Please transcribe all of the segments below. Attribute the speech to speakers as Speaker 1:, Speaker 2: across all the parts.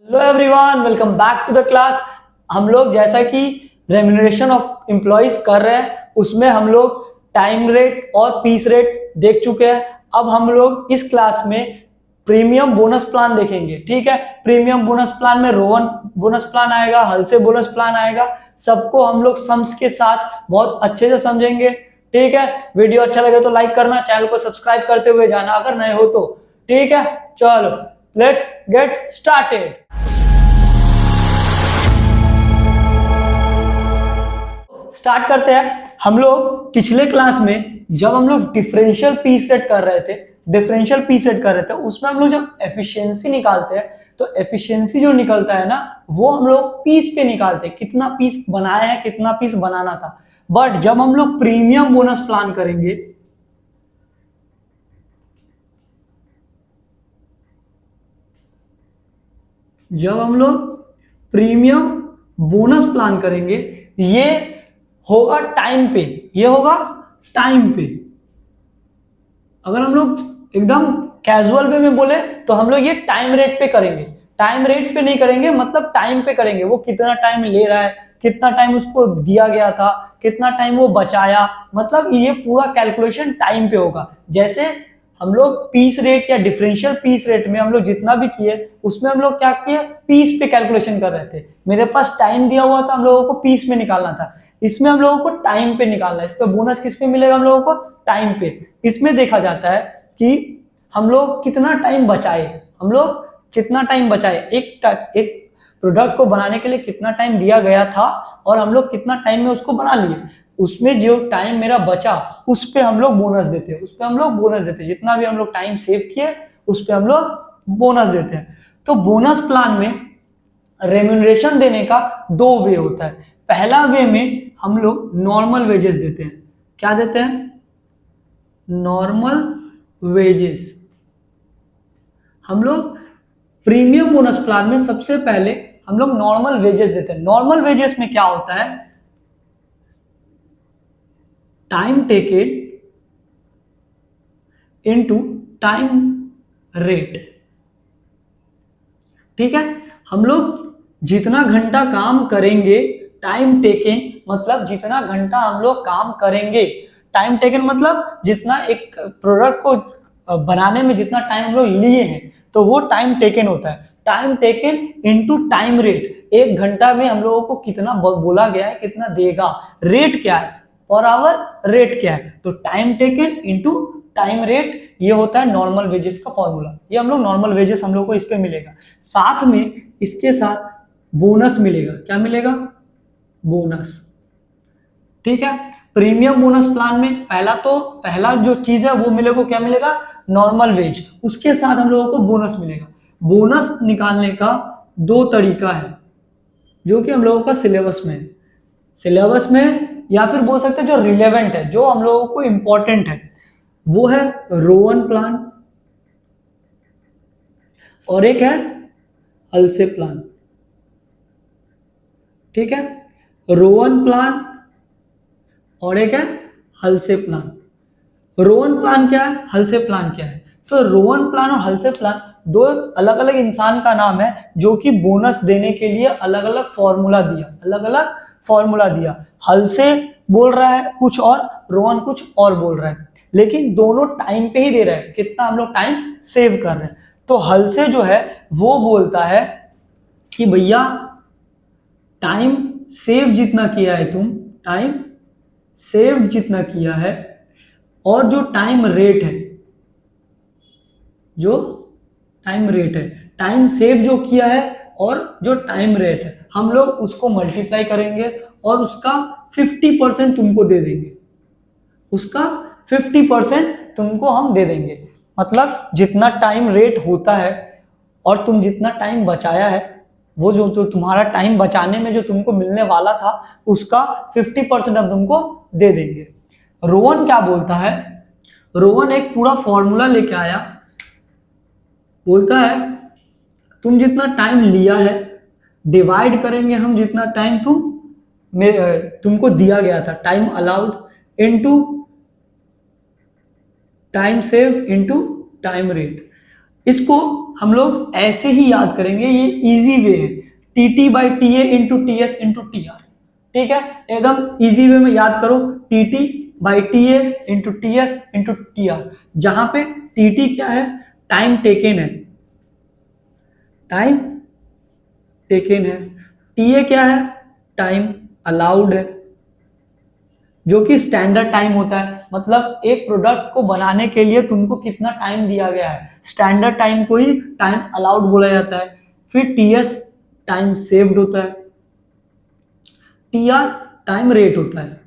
Speaker 1: Hello everyone, welcome back to the class. हम लोग जैसा कि रेम्यूनरेशन ऑफ एम्प्लॉयज कर रहे हैं उसमें हम लोग टाइम रेट और पीस रेट देख चुके हैं। अब हम लोग इस क्लास में प्रीमियम बोनस प्लान देखेंगे। ठीक है, प्रीमियम बोनस प्लान में रोवन बोनस प्लान आएगा, हल्से बोनस प्लान आएगा। सबको हम लोग सम्स के साथ बहुत अच्छे से समझेंगे। ठीक है, वीडियो अच्छा लगे तो लाइक करना, चैनल को सब्सक्राइब करते हुए जाना अगर नए हो तो। ठीक है, चलो लेट्स गेट स्टार्टेड। स्टार्ट करते हैं। हम लोग पिछले क्लास में जब हम लोग डिफरेंशियल पीस रेट कर रहे थे उसमें हम लोग जब एफिशिएंसी निकालते हैं तो एफिशिएंसी जो निकलता है ना वो हम लोग पीस पे निकालते हैं, कितना पीस बनाया है, कितना पीस बनाना था। बट जब हम लोग प्रीमियम बोनस प्लान करेंगे, जब हम लोग प्रीमियम बोनस प्लान करेंगे ये होगा टाइम पे, ये होगा टाइम पे। अगर हम लोग एकदम कैजुअल वे में बोले तो हम लोग ये टाइम रेट पे करेंगे। टाइम रेट पे नहीं करेंगे, मतलब टाइम पे करेंगे। वो कितना टाइम ले रहा है, कितना टाइम उसको दिया गया था, कितना टाइम वो बचाया, मतलब ये पूरा कैलकुलेशन टाइम पे होगा। जैसे हम लोग पीस रेट या डिफरेंशियल पीस रेट में हम लोग जितना भी किए उसमें हम लोग क्या किए, पीस पे कैलकुलेशन कर रहे थे। मेरे पास टाइम दिया हुआ था, हम लोगों को पीस में निकालना था। इसमें हम लोगों को टाइम पे निकालना है। इस पे बोनस किस पे मिलेगा, हम लोगों को टाइम पे। इसमें देखा जाता है कि हम लोग कितना टाइम बचाए, हम लोग कितना टाइम बचाए, एक प्रोडक्ट को बनाने के लिए कितना टाइम दिया गया था और हम लोग कितना टाइम में उसको बना लिए। उसमें जो टाइम मेरा बचा उस पे हम लोग बोनस देते हैं, जितना भी हम लोग टाइम सेव किए उस पे हम लोग बोनस देते हैं। तो बोनस प्लान में रेम्यूनरेशन देने का दो वे होता है। पहला वे में हम लोग नॉर्मल वेजेस देते हैं। क्या देते हैं? Normal wages. हम लोग प्रीमियम बोनस प्लान में सबसे पहले हम लोग नॉर्मल वेजेस देते हैं। नॉर्मल वेजेस में क्या होता है, time taken into time rate. ठीक है, हम लोग जितना घंटा काम करेंगे, टाइम टेकन मतलब जितना घंटा हम लोग काम करेंगे, टाइम टेकन मतलब जितना एक प्रोडक्ट को बनाने में जितना टाइम हम लोग लिए हैं तो वो टाइम टेकन होता है। Time taken into time rate, एक घंटा में हम लोगों को कितना बोला गया है, कितना देगा, रेट क्या है, पर आवर रेट क्या है। तो time taken into time rate, ये होता है नॉर्मल वेजेस का फॉर्मूला। ये हम लोग नॉर्मल वेजेस हम लोग को इस पे मिलेगा। साथ में इसके साथ बोनस मिलेगा। क्या मिलेगा? बोनस। ठीक है, प्रीमियम बोनस प्लान में पहला जो चीज है वो मिलेगा, क्या मिलेगा? Normal wage. उसके साथ हम लोगों को बोनस मिलेगा। बोनस निकालने का दो तरीका है जो कि हम लोगों का सिलेबस में है। सिलेबस में या फिर बोल सकते हैं जो रिलेवेंट है, जो हम लोगों को इंपॉर्टेंट है, वो है रोवन प्लान और एक है हल्से प्लान। ठीक है, रोवन प्लान और एक है हल्से प्लान। रोवन प्लान क्या है, हल्से प्लान क्या है? तो रोवन प्लान और हल्से प्लान दो अलग अलग इंसान का नाम है जो कि बोनस देने के लिए अलग अलग फॉर्मूला दिया। हल्से बोल रहा है कुछ और, रोवन कुछ और बोल रहा है, लेकिन दोनों टाइम पे ही दे रहे हैं, कितना हम लोग टाइम सेव कर रहे हैं। तो हल्से जो है वो बोलता है कि भैया टाइम सेव जितना किया है तुम, टाइम सेव्ड जितना किया है और जो टाइम रेट है, टाइम सेव जो किया है और जो टाइम रेट है, हम लोग उसको मल्टीप्लाई करेंगे और उसका 50% तुमको दे देंगे। उसका 50% तुमको हम दे देंगे। मतलब जितना टाइम रेट होता है और तुम जितना टाइम बचाया है, वो जो तो तुम्हारा टाइम बचाने में जो तुमको मिलने वाला था उसका 50% हम तुमको दे देंगे। रोवन क्या बोलता है, रोवन एक पूरा फॉर्मूला लेके आया। बोलता है तुम जितना टाइम लिया है डिवाइड करेंगे हम जितना टाइम तुमको दिया गया था, time allowed into time save into time rate. इसको हम लोग ऐसे ही याद करेंगे, ये इजी वे है, TT by T A into T S into T R. ठीक है, एकदम इजी वे में याद करो, TT by T A into T S into T R, जहां पे टीटी क्या है, टाइम टेकन है, टाइम टेकन है, टी ए क्या है, टाइम अलाउड है, जो कि स्टैंडर्ड टाइम होता है, मतलब एक प्रोडक्ट को बनाने के लिए तुमको कितना टाइम दिया गया है, स्टैंडर्ड टाइम को ही टाइम अलाउड बोला जाता है। फिर टीएस टाइम सेव्ड होता है, टीआर टाइम रेट होता है।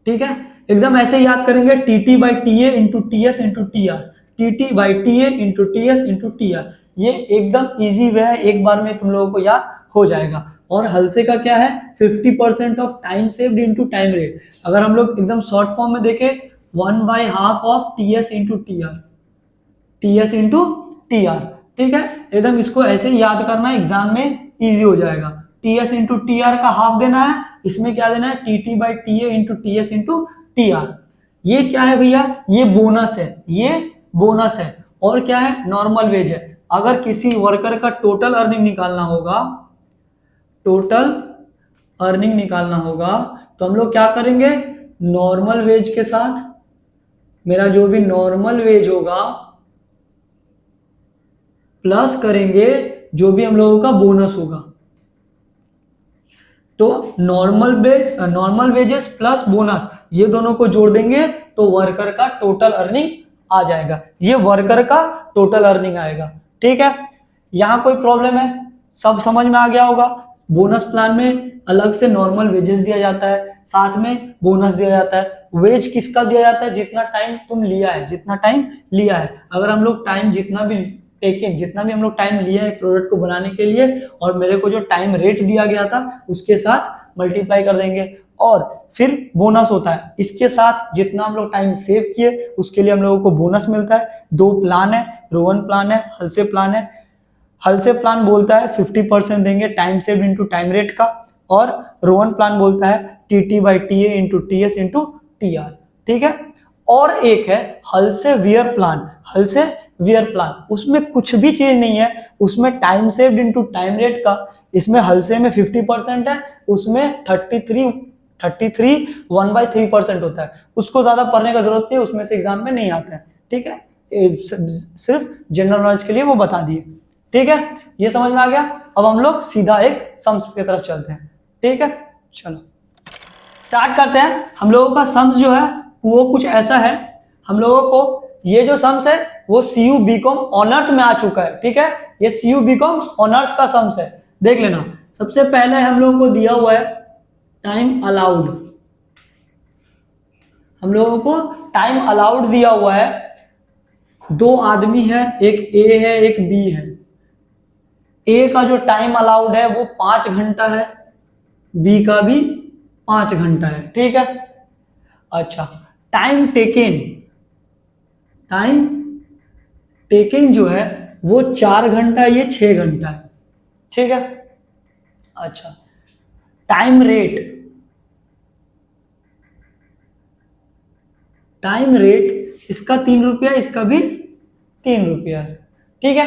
Speaker 1: ठीक है, एकदम ऐसे याद करेंगे, TT by T A into T S into T R, TT by T A into T S into T R. ये एकदम इजी वे है, एक बार में तुम लोगों को याद हो जाएगा। और हल्से का क्या है, 50% of time saved into time rate. अगर हम लोग एकदम शॉर्ट फॉर्म में देखें, 1/2 of T S into T R, T S into T R. ठीक है, एकदम इसको ऐसे याद करना, एग्जाम में इजी हो जाएगा। T S into T R का हाफ देना है, इसमें क्या देना है, T T by T A into T S into T R. ये क्या है भैया, ये बोनस है, ये बोनस है। और क्या है, नॉर्मल वेज है। अगर किसी वर्कर का टोटल अर्निंग निकालना होगा, टोटल अर्निंग निकालना होगा, तो हम लोग क्या करेंगे, नॉर्मल वेज के साथ मेरा जो भी नॉर्मल वेज होगा प्लस करेंगे जो भी हम लोगों का बोनस होगा। तो नॉर्मल वेजेस प्लस बोनस, ये दोनों को जोड़ देंगे तो वर्कर का टोटल अर्निंग आ जाएगा। ये वर्कर का टोटल अर्निंग आएगा। ठीक है, यहां कोई प्रॉब्लम है, सब समझ में आ गया होगा। बोनस प्लान में अलग से नॉर्मल वेजेस दिया जाता है, साथ में बोनस दिया जाता है। वेज किसका दिया जाता है, जितना टाइम तुम लिया है, जितना टाइम लिया है। अगर हम लोग टाइम जितना भी हम लोग टाइम लिया है प्रोडक्ट को बनाने के लिए, और मेरे को जो टाइम रेट दिया गया था उसके साथ मल्टीप्लाई कर देंगे, और फिर बोनस होता है इसके साथ, जितना हम लोग टाइम सेव किए उसके लिए हम लोगों को बोनस मिलता है। दो प्लान है, रोवन प्लान है, हल्से प्लान है। हल्से प्लान बोलता है 50% देंगे time save into time rate का, और रोवन प्लान बोलता है T by T A into T S into T R. ठीक है, और एक है Halsey wear plan. Halsey wear plan, उसमें कुछ भी चीज नहीं है, उसमें time saved into time rate का, इसमें हल्से में 50% है, उसमें 33 1/3% होता है। उसको ज्यादा पढ़ने का जरूरत नहीं है, उसमें से एग्जाम में नहीं आता है। ठीक है, सिर्फ जनरल नॉलेज के लिए वो बता दिए। ठीक है, ये समझ में आ गया। अब हम लोग सीधा एक सम्स की तरफ चलते हैं। ठीक है, चलो स्टार्ट करते हैं। हम लोगों का सम्स जो है वो कुछ ऐसा है, हम लोगों को ये जो सम्स है वो सीयू बीकॉम ऑनर्स में आ चुका है। ठीक है, ये सीयू बीकॉम ऑनर्स का सम्स है, देख लेना। सबसे पहले हम लोगों को दिया हुआ है टाइम अलाउड। हम लोगों को टाइम अलाउड दिया हुआ है, दो आदमी है, एक ए है एक बी है। ए का जो टाइम अलाउड है वो 5 घंटा है, बी का भी 5 घंटा है। ठीक है, अच्छा टाइम टेकिंग जो है वो 4 घंटा, ये 6 घंटा है। ठीक है, अच्छा टाइम रेट इसका 3 रुपया, इसका भी 3 रुपया है। ठीक है,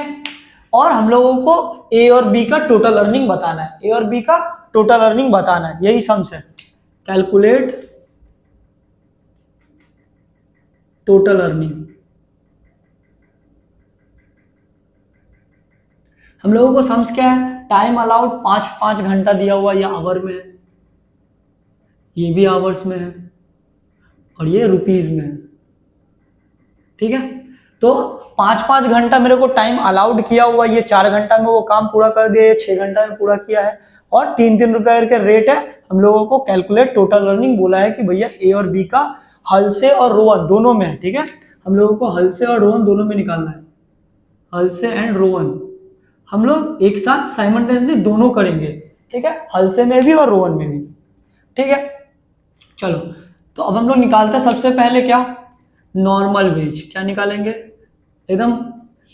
Speaker 1: और हम लोगों को ए और बी का टोटल अर्निंग बताना है, ए और बी का टोटल अर्निंग बताना है, यही सम्स है। Calculate total earning. हम लोगों को सम्स क्या है, टाइम अलाउड 5 घंटा दिया हुआ, ये आवर में है, ये भी आवर्स में है, और ये रुपीज में है। ठीक है, तो 5 घंटा मेरे को टाइम अलाउड किया हुआ, ये 4 घंटा में वो काम पूरा कर दिया, ये 6 घंटा में पूरा किया है, और 3 रुपए करके रेट है। हम लोगों को कैलकुलेट टोटल अर्निंग बोला है कि भैया ए और बी का हल्से और रोवन दोनों में है। ठीक है, हम लोगों को हल्से और रोवन दोनों में निकालना है, हल्से एंड रोवन। हम लोग एक साथ साइमल्टेनियसली दोनों करेंगे। ठीक है, हल्से में भी और रोवन में भी। ठीक है, चलो तो अब हम लोग निकालते हैं सबसे पहले क्या, नॉर्मल वेज। क्या निकालेंगे, एकदम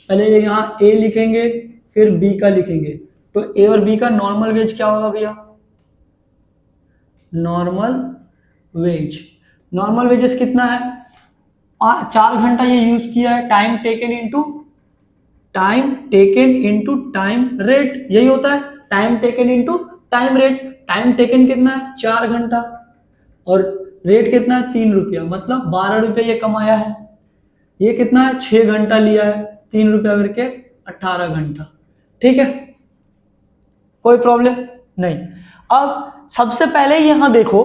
Speaker 1: पहले यहाँ ए लिखेंगे फिर बी का लिखेंगे, तो ए और बी का नॉर्मल वेज क्या होगा भैया, नॉर्मल वेजेस कितना है, 4 घंटा ये यूज किया है, time taken into time taken into time rate, यही होता है time taken into time rate. Time taken कितना है 4 घंटा और रेट कितना है 3 रुपया, मतलब 12 रुपया ये कमाया है। ये कितना है 6 घंटा लिया है, 3 रुपया करके 18 घंटा। ठीक है, कोई प्रॉब्लम नहीं। अब सबसे पहले यहां देखो,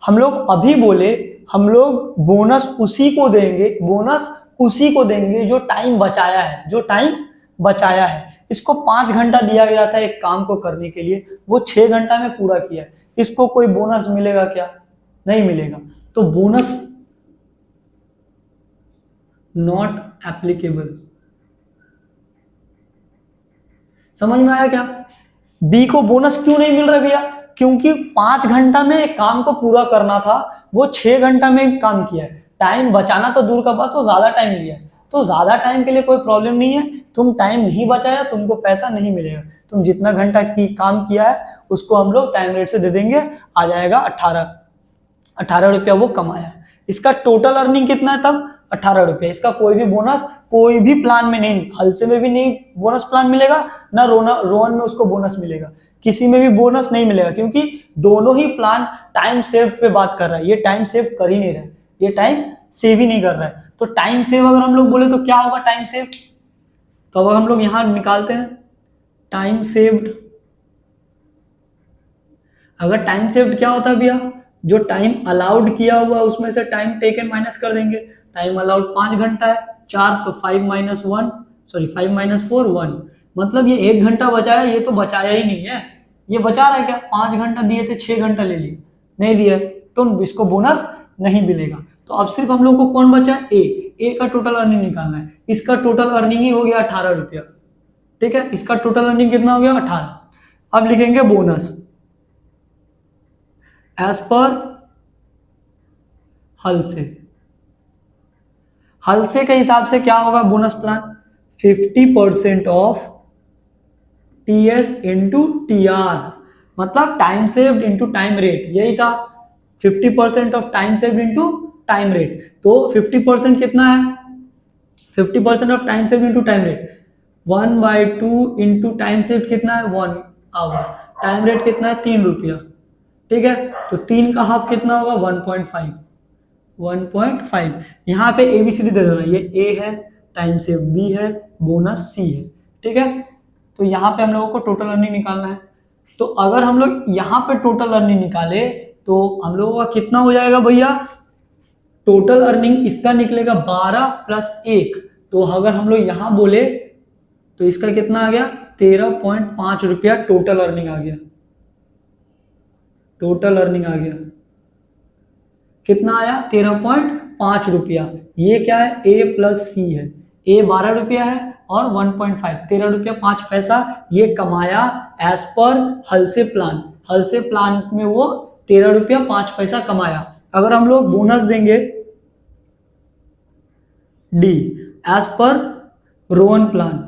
Speaker 1: हम लोग अभी बोले हम लोग बोनस उसी को देंगे, बोनस उसी को देंगे जो टाइम बचाया है, जो टाइम बचाया है। इसको 5 घंटा दिया गया था एक काम को करने के लिए, वो 6 घंटा में पूरा किया है। इसको कोई बोनस मिलेगा क्या? नहीं मिलेगा। तो बोनस नॉट एप्लीकेबल। समझ में आया क्या? बी को बोनस क्यों नहीं मिल रहा भैया? क्योंकि 5 घंटा में एक काम को पूरा करना था, वो 6 घंटा में काम किया है। टाइम बचाना तो दूर का बात, तो ज्यादा टाइम लिया है। तो ज्यादा टाइम के लिए कोई प्रॉब्लम नहीं है, तुम टाइम नहीं बचाया, तुमको पैसा नहीं मिलेगा। तुम जितना घंटा की काम किया है उसको हम लोग टाइम रेट से दे देंगे, आ जाएगा 18 रुपया वो कमाया। इसका टोटल अर्निंग कितना है तब? 18 रुपया। इसका कोई भी बोनस कोई भी प्लान में नहीं, हलसे में भी नहीं बोनस प्लान मिलेगा, ना रोहन में उसको बोनस मिलेगा, किसी में भी बोनस नहीं मिलेगा, क्योंकि दोनों ही प्लान टाइम सेव पे बात कर रहा है। ये टाइम सेव कर ही नहीं रहा है, ये टाइम सेव ही नहीं कर रहा है। तो टाइम सेव अगर हम लोग बोले तो क्या होगा टाइम सेव? तो अब हम लोग यहां निकालते हैं टाइम सेव्ड। अगर टाइम सेव्ड क्या होता है भैया? जो टाइम अलाउड किया हुआ है उसमें से टाइम टेकन माइनस कर देंगे। टाइम अलाउड 5 घंटा है, 4 तो 5 माइनस 1, सॉरी 5 माइनस 4 1, मतलब ये 1 घंटा बचाया। ये तो बचाया ही नहीं है, ये बचा रहा है क्या? 5 घंटा दिए थे, 6 घंटा ले लिए, नहीं लिया, तो इसको बोनस नहीं मिलेगा। तो अब सिर्फ हम लोग को कौन बचा है? ए का टोटल अर्निंग निकालना है। इसका टोटल अर्निंग ही हो गया 18 रुपया। ठीक है, इसका टोटल अर्निंग कितना हो गया? 18। अब लिखेंगे बोनस एज पर हलसे के हिसाब से क्या होगा bonus plan? 50% of TS into TR, मतलब time saved into time rate, यही था 50% of time saved into time rate. तो 50% कितना है? 50% of time saved into time rate 1/2 into time saved कितना है? 1 आवर। टाइम रेट कितना है? 3 रुपया। ठीक है, तो 3 का हाफ कितना होगा? 1.5। यहाँ पे ABCD दे देना, ये A है, टाइम सेव B है, बोनस C है। ठीक है, तो यहाँ पे हम लोगों को टोटल अर्निंग निकालना है। तो अगर हम लोग यहाँ पे टोटल अर्निंग निकाले तो हम लोगों का कितना हो जाएगा भैया? टोटल अर्निंग इसका निकलेगा 12 प्लस 1। तो अगर हम लोग यहाँ बोले तो इसका कितना आ गया? 13.5 रुपया टोटल अर्निंग आ गया। टोटल अर्निंग आ गया कितना आया? 13.5 रुपया। ये क्या है? A प्लस C है। A 12 रुपया है और 1.5 13 रुपया 5 पैसा ये कमाया एज पर हलसे प्लान। हलसे प्लान में वो 13 रुपया 5 पैसा कमाया। अगर हम लोग बोनस देंगे D as per Rohan plan,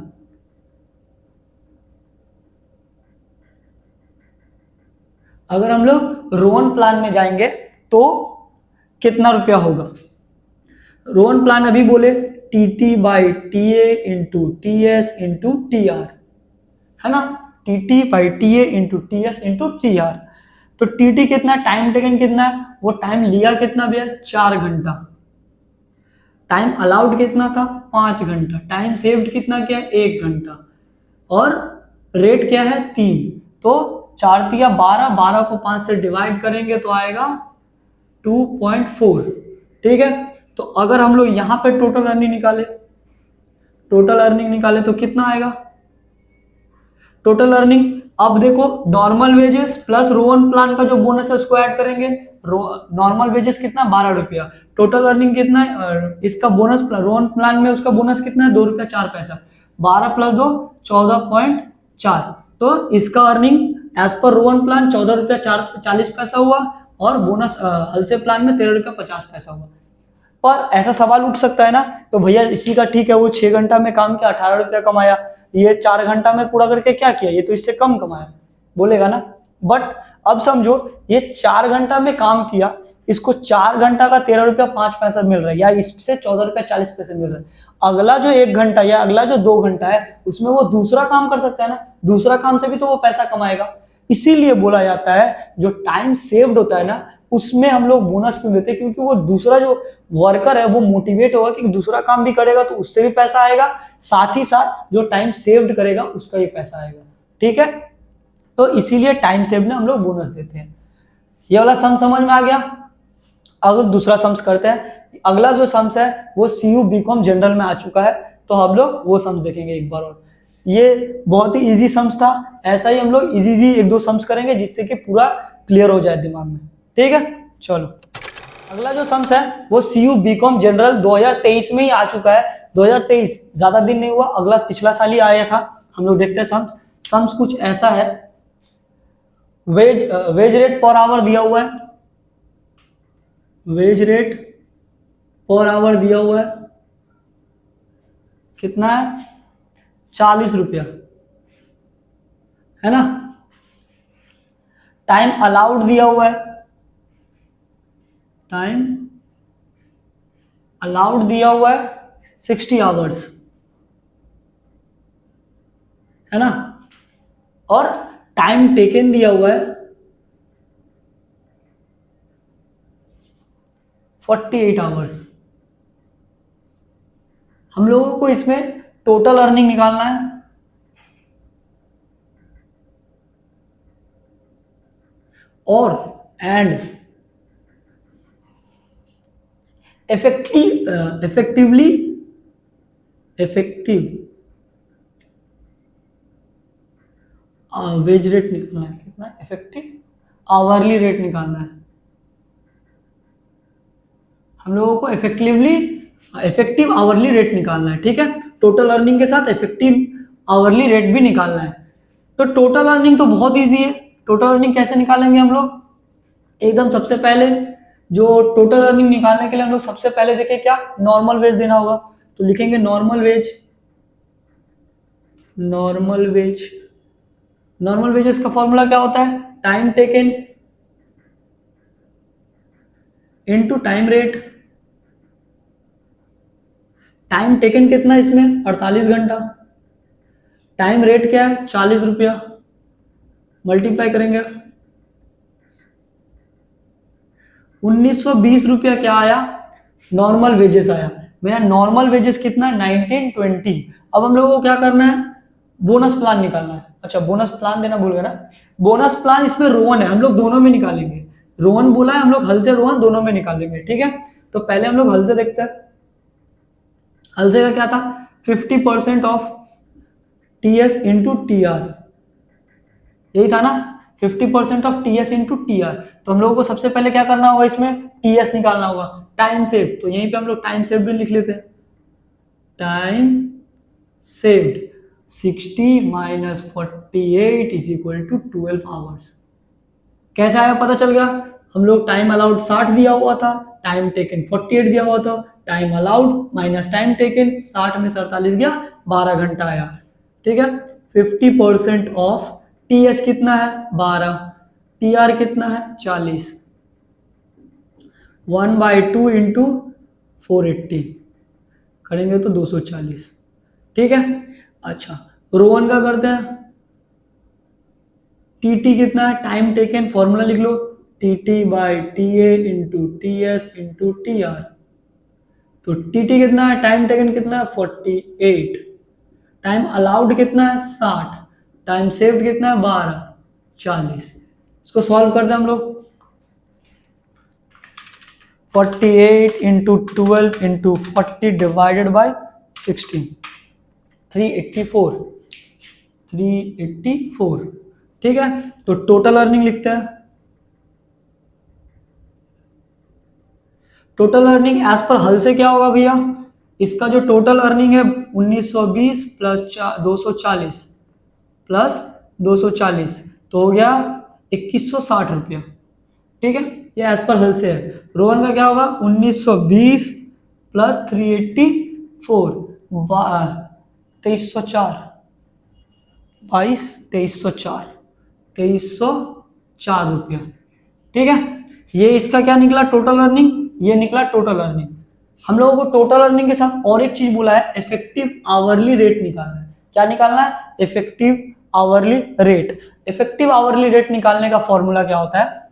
Speaker 1: अगर हम लोग रोहन प्लान में जाएंगे तो कितना रुपया होगा? रोहन प्लान अभी बोले TT/TA into TS into TR, है ना? TT/TA into TS into TR। तो TT कितना? टाइम टेकन कितना है? वो टाइम लिया कितना भैया? 4 घंटा। टाइम अलाउड कितना था? 5 घंटा। टाइम सेव्ड कितना क्या है? 1 घंटा। और रेट क्या है? 3। तो 4 तिया 12, 12 को 5 से डिवाइड करेंगे तो आएगा 2.4। ठीक है, तो अगर हम लोग यहां पे टोटल अर्निंग निकाले तो कितना आएगा टोटल अर्निंग? अब देखो normal wages plus Rohan plan का जो बोनस है उसको ऐड करेंगे। नॉर्मल वेजेस कितना? 12 रुपया। टोटल अर्निंग कितना है? इसका बोनस रोहन प्लान में उसका बोनस कितना है? 2 रुपया 4 पैसा। 12 प्लस 2 14.4। तो इसका earning as per Rohan plan 14 रुपया 40 पैसा हुआ और बोनस हलसे प्लान में 13 रुपया 50 पैसा हुआ। पर ऐसा सवाल उठ सकता है ना, तो भैया इसी का ठीक है, वो 6 घंटा में काम किया 18 रुपया कमाया, ये 4 घंटा में पूरा करके क्या किया? ये तो इससे कम कमाया, बोलेगा ना। बट अब समझो ये 4 घंटा में काम किया, इसको 4 घंटा का 13 रुपया 5 पैसा मिल रहा है, या इससे 14 रुपया 40 पैसे मिल रहा है। अगला जो 1 घंटा या अगला जो 2 घंटा है उसमें वो दूसरा काम कर सकता है ना, दूसरा काम से भी तो वो पैसा कमाएगा। इसीलिए बोला जाता है जो टाइम सेव्ड होता है ना उसमें हम लोग बोनस क्यों देते हैं, क्योंकि वो दूसरा जो वर्कर है वो मोटिवेट होगा कि दूसरा काम भी करेगा तो उससे भी पैसा आएगा, साथ ही साथ जो टाइम सेव्ड करेगा उसका भी पैसा आएगा। ठीक है, तो इसीलिए टाइम सेव्ड में हम लोग बोनस देते हैं। ये वाला सम समझ में आ गया। अब दूसरा सम्स करते हैं। अगला जो सम्स है वो CU BCom जनरल में आ चुका है, तो हम लोग वो सम्स देखेंगे एक बार और। ये बहुत ही इजी सम्स था, ऐसा ही हम लोग इजी 1-2 सम्स करेंगे जिससे कि पूरा क्लियर हो जाए दिमाग में। ठीक है, चलो अगला जो सम्स है वो CU BCom जनरल 2023 में ही आ चुका है। 2023 ज्यादा दिन नहीं हुआ, अगला पिछला साल ही आया था। हम लोग देखते हैं सम्स। सम्स कुछ ऐसा है, वेज रेट पर आवर दिया हुआ है, वेज रेट पर आवर दिया हुआ है, कितना है 40 रुपया, है ना। टाइम अलाउड दिया हुआ है, टाइम अलाउड दिया हुआ है 60 आवर्स, है ना। और टाइम टेकन दिया हुआ है 48 आवर्स। हम लोगों को इसमें टोटल अर्निंग निकालना है, और एंड इफेक्टिव वेज रेट निकालना है, कितना इफेक्टिव आवरली रेट निकालना है। हम लोगों को इफेक्टिव आवरली रेट निकालना है। ठीक है, टोटल अर्निंग के साथ इफेक्टिव आवरली रेट भी निकालना है। तो टोटल अर्निंग तो बहुत इजी है। टोटल अर्निंग कैसे निकालेंगे हम लोग, एकदम सबसे पहले जो टोटल अर्निंग निकालने के लिए हम लोग सबसे पहले देखें क्या, नॉर्मल वेज देना होगा। तो लिखेंगे नॉर्मल वेजेस का फॉर्मूला क्या होता है, time taken into time rate. Time taken कितना है इसमें 48 घंटा, टाइम रेट क्या है 40 रुपया, मल्टीप्लाई करेंगे 1920 रुपया क्या आया, नॉर्मल वेजेस आया। मेरा नॉर्मल वेजेस कितना है 1920। अब हम लोगों को क्या करना है, बोनस प्लान निकालना है। अच्छा, बोनस प्लान देना भूल गए ना। बोनस प्लान इसमें रोवन है, हम लोग दोनों में निकालेंगे। रोवन बोला है, हम लोग हल से रोवन दोनों में निकालेंगे। ठीक है, तो पहले हम लोग हल से देखते हैं। हल से का क्या था, 50% ऑफ TS इंटू TR, यही था ना, 50% ऑफ TS इंटू TR। तो हम लोगों को सबसे पहले क्या करना होगा, इसमें TS निकालना होगा, टाइम सेव। तो यहीं पे हम लोग टाइम सेव भी लिख लेते हैं, time saved 60 minus 48 is equal to 12 hours. कैसे आया पता चल गया, हम लोग टाइम अलाउड 60 दिया हुआ था, टाइम टेकन 48 दिया हुआ था, time allowed minus time taken, 60 में 47 गया, 12 घंटा आया। ठीक है, 50% ऑफ TS कितना है 12, TR कितना है 40, 1/2 इंटू 480 करेंगे तो 240। ठीक है, अच्छा रोवन का करते हैं। TT कितना है, टाइम टेकन, फॉर्मूला लिख लो, TT by TA into TS into TR। तो TT कितना है, टाइम टेकन कितना है 48, टाइम अलाउड कितना है 60, टाइम सेव्ड कितना है 12, 40। इसको सॉल्व करते हैं हम लोग, 48 इंटू 12 इंटू 40 डिवाइडेड बाई 16, 384। ठीक है, तो टोटल अर्निंग लिखते हैं। टोटल अर्निंग एज पर हल से क्या होगा भैया, इसका जो टोटल अर्निंग है 1920 प्लस 240 प्लस 240 तो हो गया 2160 रुपया। ठीक है, ये एज पर हल से है। रोहन का क्या होगा 1920 प्लस 384 2304, 2304 रुपया। ठीक है, ये इसका क्या निकला, टोटल अर्निंग, ये निकला टोटल अर्निंग। हम लोगों को टोटल अर्निंग के साथ और एक चीज बोला है, इफेक्टिव आवरली रेट निकालना है। क्या निकालना है, effective hourly rate. Effective hourly rate निकालने का फॉर्मूला क्या होता है,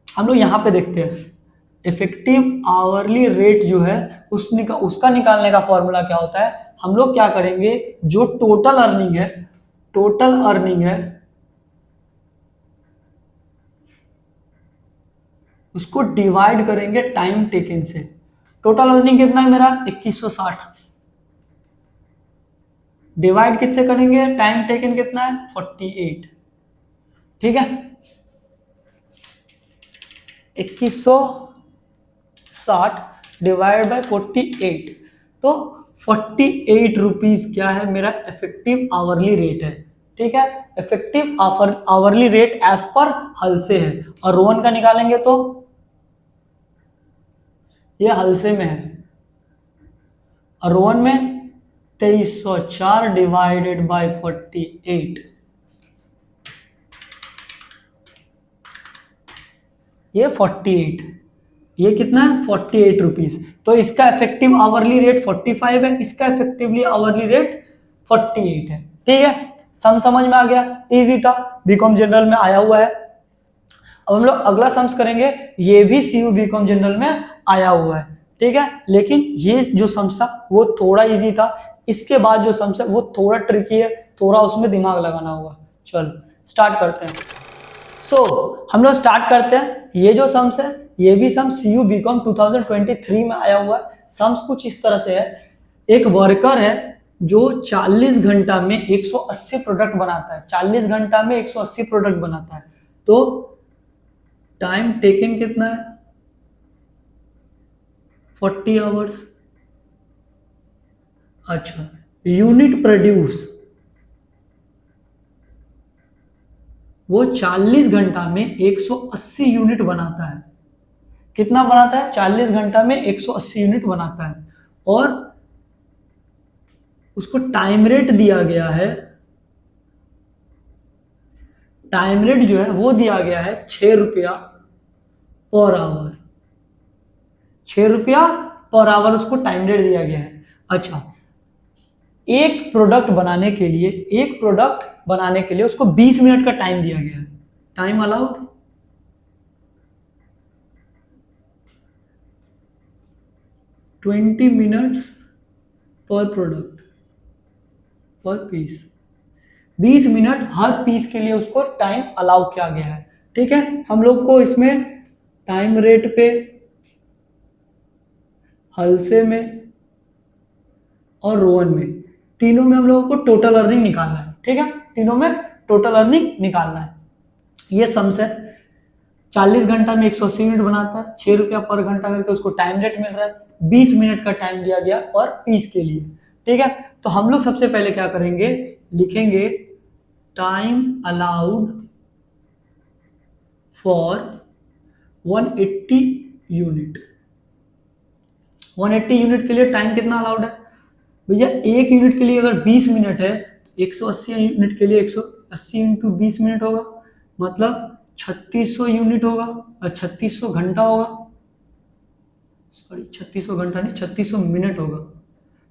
Speaker 1: हम लोग यहाँ पे देखते हैं। इफेक्टिव आवरली रेट जो है उसका निकालने का फॉर्मूला क्या होता है, हम लोग क्या करेंगे, जो टोटल अर्निंग है, टोटल अर्निंग है उसको डिवाइड करेंगे टाइम टेकन से। टोटल अर्निंग कितना है मेरा, 2160, डिवाइड किससे करेंगे, टाइम टेकन कितना है, 48। ठीक है, 2160 डिवाइड बाय 48, तो 48 रुपीज क्या है मेरा इफेक्टिव आवरली रेट है। ठीक है, effective hourly rate as per हल से है, और रोहन का निकालेंगे तो ये हल से में है, और रोहन में 2304 डिवाइडेड बाय 48, ये 48, ये कितना है 48 रुपीज। तो इसका इफेक्टिव आवरली रेट 45 है, इसका इफेक्टिवली आवरली रेट 48 है। ठीक है, सम समझ में आ गया, इजी था, बीकॉम जनरल में आया हुआ है। अब हम लोग अगला सम्स करेंगे, ये भी सीयू बीकॉम जनरल में आया हुआ है। ठीक है, लेकिन ये जो सम्स था वो थोड़ा इजी था, इसके बाद जो सम्स है वो थोड़ा ट्रिकी है, थोड़ा उसमें दिमाग लगाना होगा। चलो स्टार्ट करते हैं। हम लोग स्टार्ट करते हैं। ये जो सम्स है ये भी सम सीयू बीकॉम 2023 में आया हुआ है। सम्स कुछ इस तरह से है, एक वर्कर है जो 40 घंटा में 180 प्रोडक्ट बनाता है, 40 घंटा में 180 प्रोडक्ट बनाता है, तो टाइम टेकन कितना है, 40 आवर्स। अच्छा, यूनिट प्रोड्यूस, वो 40 घंटा में 180 यूनिट बनाता है। कितना बनाता है, 40 घंटा में 180 यूनिट बनाता है, और उसको टाइम रेट दिया गया है, टाइम रेट जो है वो दिया गया है 6 रुपया पर आवर, 6 रुपया पर आवर उसको टाइम रेट दिया गया है। अच्छा, एक प्रोडक्ट बनाने के लिए उसको 20 मिनट का टाइम दिया गया है, टाइम अलाउड 20 मिनट्स पर प्रोडक्ट पर पीस, 20 मिनट हर पीस के लिए उसको टाइम अलाउ किया गया है। ठीक है, हम लोग को इसमें टाइम रेट पे, हल्से में और रोवन में, तीनों में हम लोगों को टोटल अर्निंग निकालना है। ठीक है, तीनों में टोटल अर्निंग निकालना है। ये सम्स है, 40 घंटा में 180 यूनिट बनाता है, 6 रुपया पर घंटा करके उसको टाइम रेट मिल रहा है, 20 मिनट का टाइम दिया गया पर पीस के लिए। ठीक है, तो हम लोग सबसे पहले क्या करेंगे, लिखेंगे time allowed for 180 unit. 180 unit के लिए टाइम कितना अलाउड है भैया, एक यूनिट के लिए अगर 20 मिनट है, 180 यूनिट के लिए 180 इंटू 20 मिनट होगा, मतलब 3600 यूनिट होगा, और 3600 घंटा होगा, सॉरी 3600 घंटा नहीं 3600 मिनट होगा,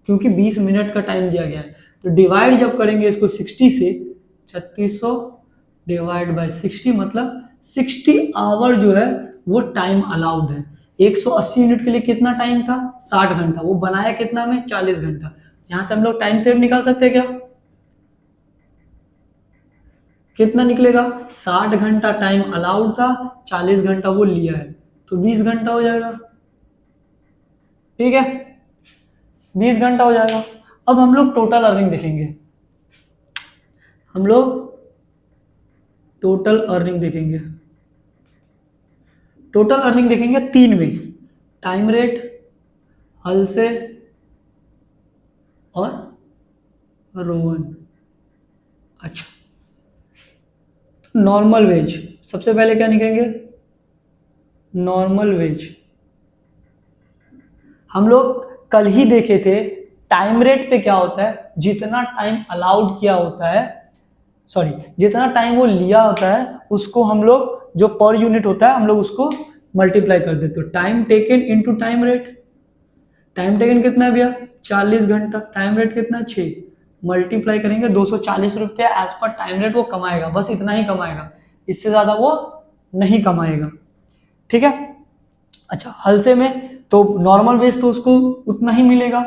Speaker 1: क्योंकि 20 मिनट का टाइम दिया गया है। तो डिवाइड जब करेंगे इसको 60 से, 3600 डिवाइड बाय 60 मतलब 60 आवर जो है वो टाइम अलाउड है। 180 यूनिट के लिए कितना टाइम था, 60 घंटा, वो बनाया कितना में, 40 घंटा। यहां से हम लोग टाइम सेव निकाल सकते हैं क्या, कितना निकलेगा, 60 घंटा टाइम अलाउड था, 40 घंटा वो लिया है, तो 20 घंटा हो जाएगा। ठीक है, 20 घंटा हो जाएगा। अब हम लोग टोटल अर्निंग देखेंगे, हम लोग टोटल अर्निंग देखेंगे, टोटल अर्निंग देखेंगे 3 में, टाइम रेट, हल से और रोवन। अच्छा, नॉर्मल वेज, सबसे पहले क्या निकालेंगे, नॉर्मल वेज। हम लोग कल ही देखे थे टाइम रेट पे क्या होता है, जितना टाइम अलाउड किया होता है, सॉरी जितना टाइम वो लिया होता है उसको हम लोग जो पर यूनिट होता है हम लोग उसको मल्टीप्लाई कर देते हो। Time taken into time rate, time taken कितना है भैया 40 घंटा, टाइम रेट कितना 6, मल्टीप्लाई करेंगे 240 रुपया एज पर टाइम रेट वो कमाएगा, बस इतना ही कमाएगा, इससे ज्यादा वो नहीं कमाएगा। ठीक है। अच्छा हलसे में तो नॉर्मल वेज तो उसको उतना ही मिलेगा,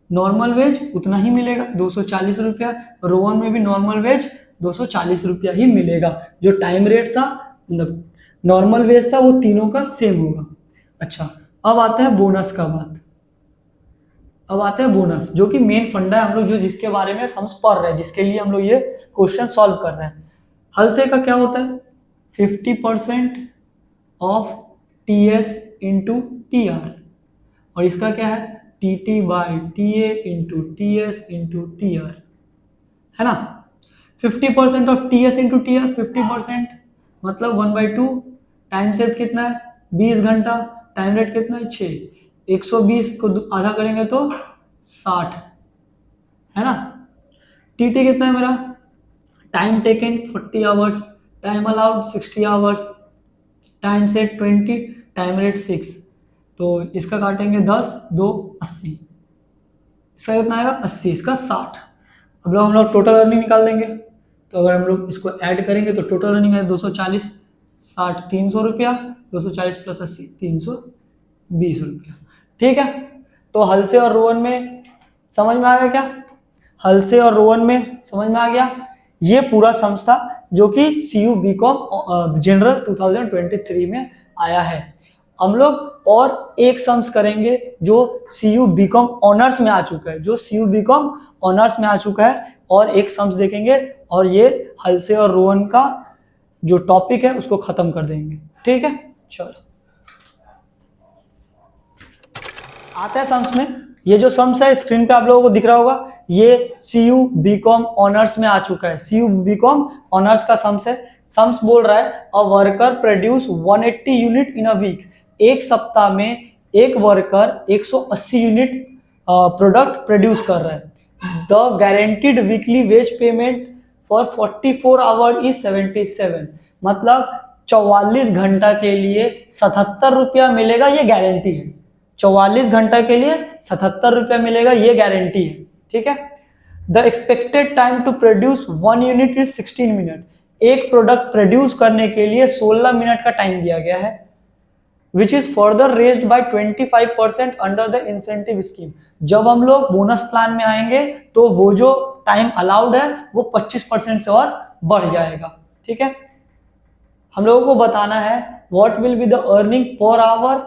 Speaker 1: नॉर्मल वेज उतना ही मिलेगा 240 रुपया, रोवन में भी नॉर्मल वेज 240 रुपया ही मिलेगा, जो टाइम रेट था मतलब नॉर्मल वेज था वो तीनों का सेम होगा। अच्छा अब आता है बोनस का बात, अब आता है बोनस जो कि मेन फंडा है हम लोग जो जिसके बारे में समझ पढ़ रहे हैं, जिसके लिए हम लोग ये क्वेश्चन सॉल्व कर रहे हैं। हलसे का क्या होता है 50% of T S into T R, और इसका क्या है T T by T A into T S into T R, है ना। 50% of T S into T R, 50% मतलब 1/2, टाइम सेव कितना है 20 घंटा, टाइम रेट कितना है 6, 120 को आधा करेंगे तो 60, है ना। टी टी कितना है मेरा, time taken 40 hours, time allowed 60 hours, time set 20, time rate 6, तो इसका काटेंगे 10, 2 80, इसका कितना आएगा 80, इसका 60। अब लोग हम लोग टोटल अर्निंग निकाल देंगे, तो अगर हम लोग इसको ऐड करेंगे तो टोटल अर्निंग है 240, 60 300 रुपया, 240 प्लस 80 320 रुपया। ठीक है। तो हलसे और रोवन में समझ में आ गया क्या, हलसे और रोवन में समझ में आ गया। ये पूरा सम्स था जो कि CU BCom जनरल 2023 में आया है। हम लोग और एक सम्स करेंगे जो CU BCom ऑनर्स में आ चुका है, जो CU BCom ऑनर्स में आ चुका है, और एक सम्स देखेंगे और ये हलसे और रोवन का जो टॉपिक है उसको खत्म कर देंगे। ठीक है चलो आते हैं सम्स में। ये जो सम्स है स्क्रीन पे आप लोगों को दिख रहा होगा, ये CU BCom ऑनर्स में आ चुका है, CU BCom ऑनर्स का सम्स है। सम्स बोल रहा है a worker produce 180 unit in a week, एक सप्ताह में एक वर्कर 180 यूनिट प्रोडक्ट प्रोड्यूस कर रहा है। The guaranteed weekly wage payment for 44 hour is 77, मतलब 44 घंटा के लिए 77 रुपया मिलेगा, ये गारंटी है। 44 घंटा के लिए 77 रुपया मिलेगा, ये गारंटी है। ठीक है। The expected time to produce 1 unit is 16 minute, एक प्रोडक्ट प्रोड्यूस करने के लिए 16 मिनट का टाइम दिया गया है। Which is further raised bye 25% under the incentive scheme, जब हम लोग बोनस प्लान में आएंगे तो वो जो टाइम अलाउड है वो 25% से और बढ़ जाएगा। ठीक है। हम लोगों को बताना है what will be the earning per hour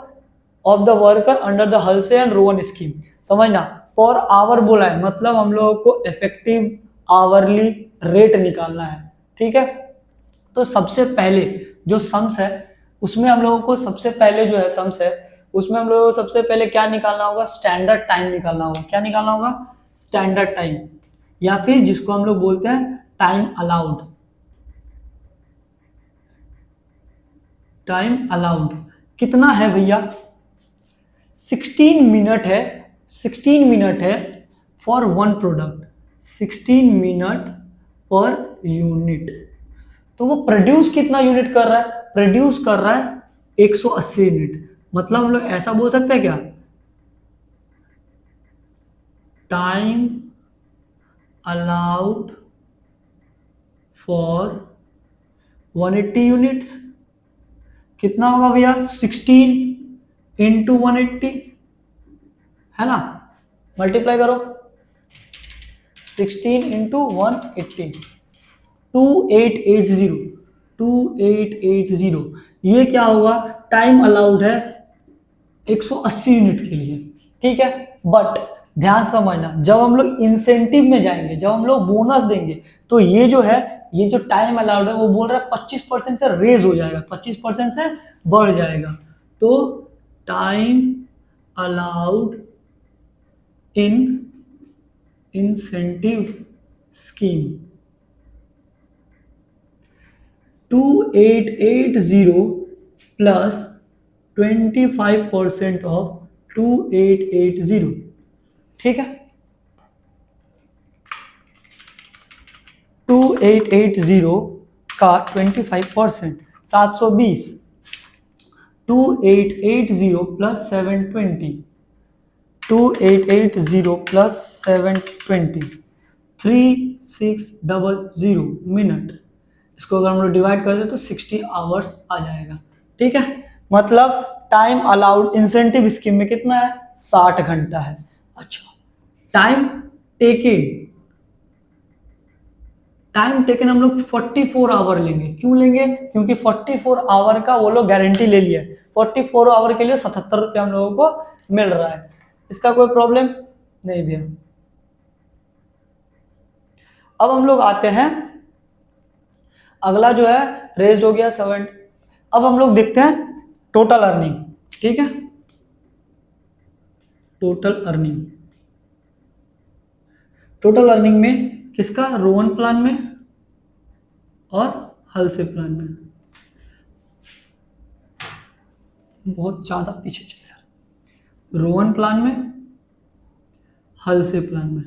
Speaker 1: of the worker under the Halsey and Rowan scheme. समझना पर आवर बोला है मतलब हम लोगों को इफेक्टिव आवरली रेट निकालना है। ठीक है। तो सबसे पहले जो सम्स है उसमें हम लोगों को सबसे पहले जो है सम्स है उसमें हम लोगों को सबसे पहले क्या निकालना होगा, स्टैंडर्ड टाइम निकालना होगा। क्या निकालना होगा, स्टैंडर्ड टाइम, या फिर जिसको हम लोग बोलते हैं टाइम अलाउड। टाइम अलाउड कितना है भैया 16 मिनट है, 16 मिनट है for one product, 16 minute per unit. तो वो प्रोड्यूस कितना यूनिट कर रहा है, प्रोड्यूस कर रहा है 180 यूनिट, मतलब हम लोग ऐसा बोल सकते हैं क्या, टाइम अलाउड फॉर 180 यूनिट्स कितना होगा भैया 16 इंटू 180, है ना, मल्टीप्लाई करो 16 इंटू 180, 2880, 2880। ये क्या होगा, टाइम अलाउड है 180 यूनिट के लिए। ठीक है। बट ध्यान समझना जब हम लोग इंसेंटिव में जाएंगे, जब हम लोग बोनस देंगे, तो ये जो है ये जो टाइम अलाउड है वो बोल रहा है 25% से रेज हो जाएगा, 25% से बढ़ जाएगा। तो time allowed in incentive scheme 2880 plus 25% of 2880। ठीक है। 2880 का 25%, 720, 2880 प्लस 720, 2880 प्लस 720, 3600 मिनट। इसको अगर हम लोग डिवाइड कर दे तो 60 आवर्स आ जाएगा। ठीक है, मतलब टाइम अलाउड इंसेंटिव स्कीम में कितना है, 60 घंटा है। अच्छा, टाइम टेकन हम लोग 44 आवर लेंगे। क्यों लेंगे, क्योंकि 44 आवर का वो लोग गारंटी ले लिया है। 44 आवर के लिए 77 रुपया हम लोगों को मिल रहा है। इसका कोई प्रॉब्लम नहीं भैया। अब हम लोग आते हैं, अगला जो है रेज्ड हो गया 7। अब हम लोग देखते हैं टोटल अर्निंग। ठीक है, टोटल अर्निंग में किसका, रोवन प्लान में और हलसे प्लान में। बहुत ज्यादा पीछे चले यार, रोवन प्लान में, हलसे प्लान में।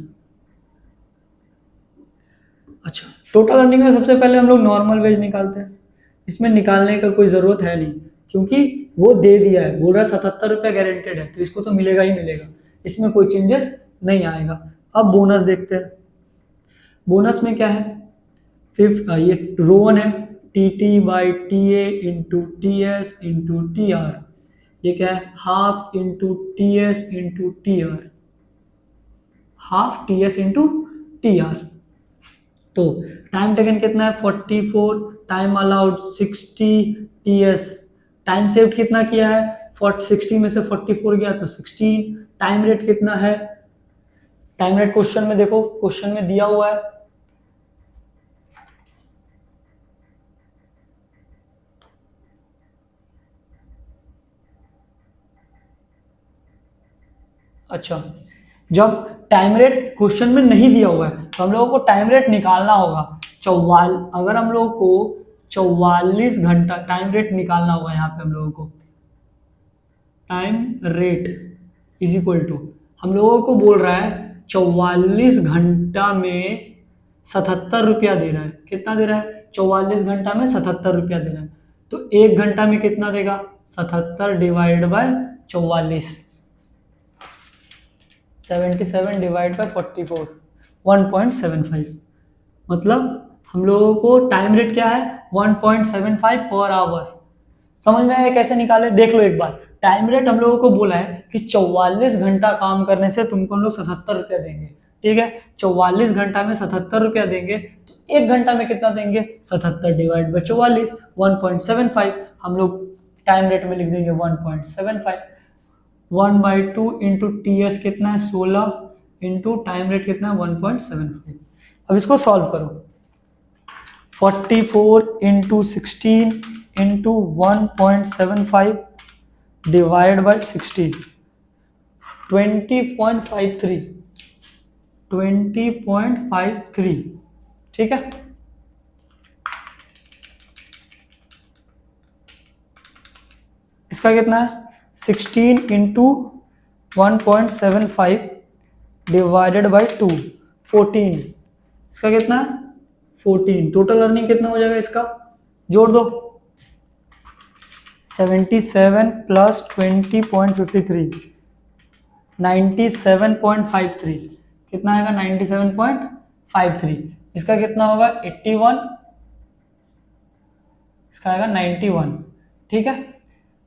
Speaker 1: अच्छा, टोटल अर्निंग में सबसे पहले हम लोग नॉर्मल वेज निकालते हैं। इसमें निकालने का कोई जरूरत है नहीं, क्योंकि वो दे दिया है, बोल रहा है 77 रुपया गारंटेड है, तो इसको तो मिलेगा ही मिलेगा, इसमें कोई चेंजेस नहीं आएगा। अब बोनस देखते हैं। बोनस में क्या है, ये रोवन है, T T by T A into T S into T R. ये क्या है, half into T S into T R, half T S into T R. तो टाइम टेकन कितना है 44, time allowed 60 T S, time saved कितना किया है 60 में से 44 गया तो 16। टाइम रेट कितना है, टाइम रेट क्वेश्चन में देखो, क्वेश्चन में दिया हुआ है, अच्छा जब टाइम रेट क्वेश्चन में नहीं दिया हुआ है तो हम लोगों को टाइम रेट निकालना होगा। अगर हम लोगों को 44 घंटा टाइम रेट निकालना होगा, यहाँ पे हम लोगों को time rate is equal to, हम लोगों को बोल रहा है 44 घंटा में 77 रुपया दे रहा है। कितना दे रहा है, 44 घंटा में 77 रुपया दे रहा है, तो एक घंटा में कितना देगा, 77 डिवाइड बाय 44, 77 डिवाइड बाय 44, 1.75। मतलब हम लोगों को टाइम रेट क्या है 1.75 पर आवर। समझ में आया कैसे निकाले, देख लो एक बार। टाइम रेट हम लोगों को बोला है कि 44 घंटा काम करने से तुमको हम लोग 77 रुपया देंगे। ठीक है, 44 घंटा में 77 रुपया देंगे, तो एक घंटा में कितना देंगे, 77 डिवाइड बाय 44, 1.75। हम लोग टाइम रेट में लिख देंगे 1.75। 1/2 इंटू टी एस कितना है 16 इंटू टाइम रेट कितना है 1.75। अब इसको सॉल्व करो, 44 इंटू 16 इंटू 1.75 डिवाइड बाय 60, 20.53, 20.53। ठीक है, इसका कितना है 16 इंटू 1.75 डिवाइडेड बाई 2, 14। इसका कितना है 14। टोटल अर्निंग कितना हो जाएगा इसका, जोड़ दो, 77 प्लस 20.53, 97.53। कितना आएगा 97.53। इसका कितना होगा 81, इसका आएगा 91। ठीक है,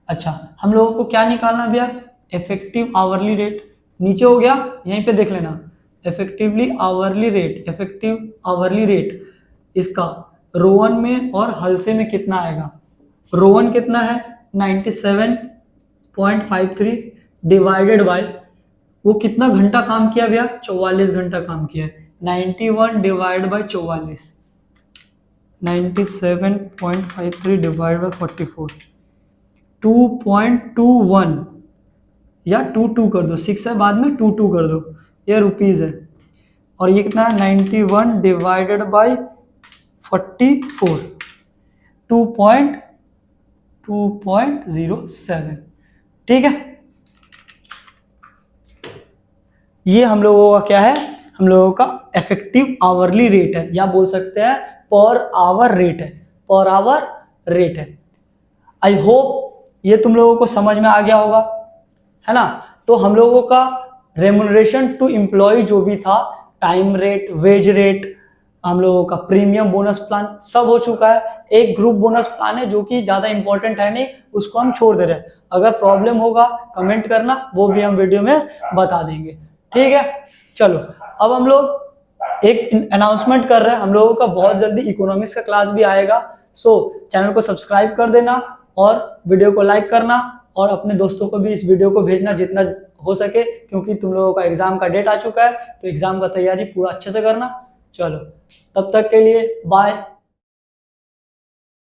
Speaker 1: अच्छा हम लोगों को क्या निकालना भैया, इफेक्टिव आवरली रेट। नीचे हो गया, यहीं पे देख लेना, effectively hourly rate, effective hourly rate इसका रोवन में और हलसे में कितना आएगा। रोवन कितना है 97.53 डिवाइडेड बाय वो कितना घंटा काम किया भैया, 44 घंटा काम किया है, 91 डिवाइड बाय 44, 97.53 डिवाइड बाय 44, 2.21 या 22 कर दो, 6 है बाद में 22 कर दो, ये रुपीज है। और ये कितना है 91 डिवाइडेड बाय 44, 2.07। ठीक है, ये हम लोगों का क्या है, हम लोगों का इफेक्टिव आवरली रेट है, या बोल सकते हैं पर आवर रेट है। पर आवर रेट है। आई होप ये तुम लोगों को समझ में आ गया होगा, है ना। तो हम लोगों का रेम्युनरेशन टू एम्प्लॉय जो भी था, टाइम रेट, वेज रेट, हम लोगों का प्रीमियम बोनस प्लान सब हो चुका है। एक ग्रुप बोनस प्लान है जो कि ज्यादा इंपॉर्टेंट है नहीं, उसको हम छोड़ दे रहे हैं। अगर प्रॉब्लम होगा कमेंट करना, वो भी हम वीडियो में बता देंगे, ठीक है। चलो अब हम लोग एक अनाउंसमेंट कर रहे हैं, हम लोगों का बहुत जल्दी इकोनॉमिक्स का क्लास भी आएगा। सो चैनल को सब्सक्राइब कर देना और वीडियो को लाइक करना और अपने दोस्तों को भी इस वीडियो को भेजना जितना हो सके, क्योंकि तुम लोगों का एग्जाम का डेट आ चुका है, तो एग्जाम का तैयारी पूरा अच्छे से करना। चलो तब तक के लिए बाय।